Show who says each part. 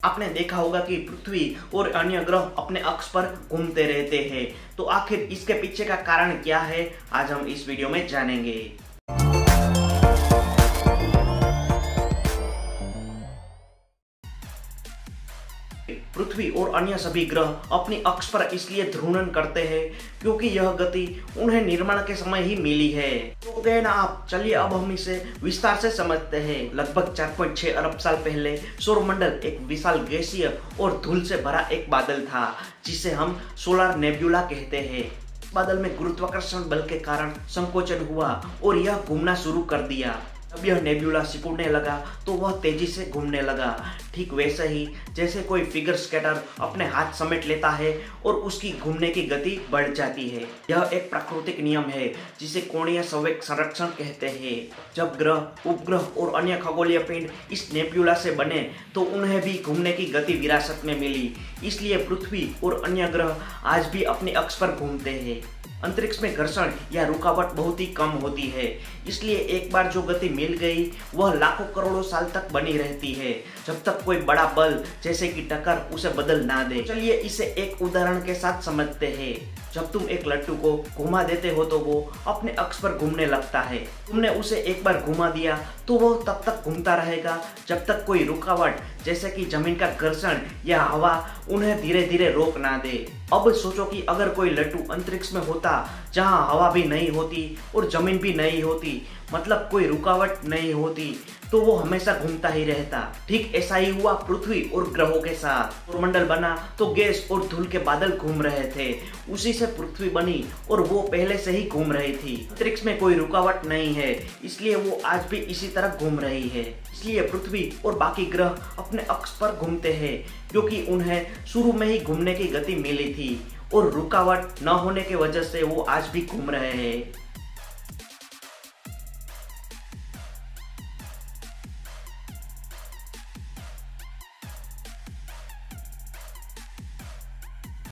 Speaker 1: आपने देखा होगा कि पृथ्वी और अन्य ग्रह अपने अक्ष पर घूमते रहते हैं। तो आखिर इसके पीछे का कारण क्या है, आज हम इस वीडियो में जानेंगे। पृथ्वी और अन्य सभी ग्रह अपनी अक्ष पर इसलिए घूर्णन करते हैं क्योंकि यह गति उन्हें निर्माण के समय ही मिली है। तो गए ना आप, चलिए अब हम इसे विस्तार से समझते हैं। लगभग 4.6 अरब साल पहले सौरमंडल एक विशाल गैसीय और धूल से भरा एक बादल था जिसे हम सोलर नेब्यूला कहते हैं। बादल में गुरुत्वाकर्षण बल के कारण संकोचन हुआ और यह घूमना शुरू कर दिया। जब यह नेब्यूला सिकुड़ने लगा तो वह तेजी से घूमने लगा, ठीक वैसे ही जैसे कोई फिगर स्केटर अपने हाथ समेट लेता है और उसकी घूमने की गति बढ़ जाती है। यह एक प्राकृतिक नियम है जिसे कोणीय संवेग संरक्षण कहते हैं। जब ग्रह, उपग्रह और अन्य खगोलीय पिंड इस नेब्यूला से बने तो उन्हें भी घूमने की गति विरासत में मिली। इसलिए पृथ्वी और अन्य ग्रह आज भी अपनी अक्ष पर घूमते हैं। अंतरिक्ष में घर्षण या रुकावट बहुत ही कम होती है, इसलिए एक बार जो गति मिल गई वह लाखों करोड़ों साल तक बनी रहती है, जब तक कोई बड़ा बल जैसे कि टक्कर उसे बदल ना दे। चलिए इसे एक उदाहरण के साथ समझते हैं। जब तुम एक लट्टू को घुमा देते हो तो वो अपने अक्ष पर घूमने लगता है। तुमने उसे एक बार घुमा दिया तो वो तब तक घूमता रहेगा जब तक कोई रुकावट जैसे कि जमीन का घर्षण या हवा उन्हें धीरे धीरे रोक ना दे। अब सोचो कि अगर कोई लट्टू अंतरिक्ष में होता जहां हवा भी नहीं होती और जमीन भी नहीं होती, मतलब कोई रुकावट नहीं होती, तो वो हमेशा घूमता ही रहता। ठीक ऐसा ही हुआ पृथ्वी और ग्रहों के साथ। सौरमंडल बना तो गैस और धूल के बादल घूम रहे थे, उसी से पृथ्वी बनी और वो पहले से ही घूम रही थी। अंतरिक्ष में कोई रुकावट नहीं है, इसलिए वो आज भी इसी तरह घूम रही है। इसलिए पृथ्वी और बाकी ग्रह अपने अक्ष पर घूमते हैं क्योंकि उन्हें शुरू में ही घूमने की गति मिली थी और रुकावट न होने की वजह से वो आज भी घूम रहे हैं।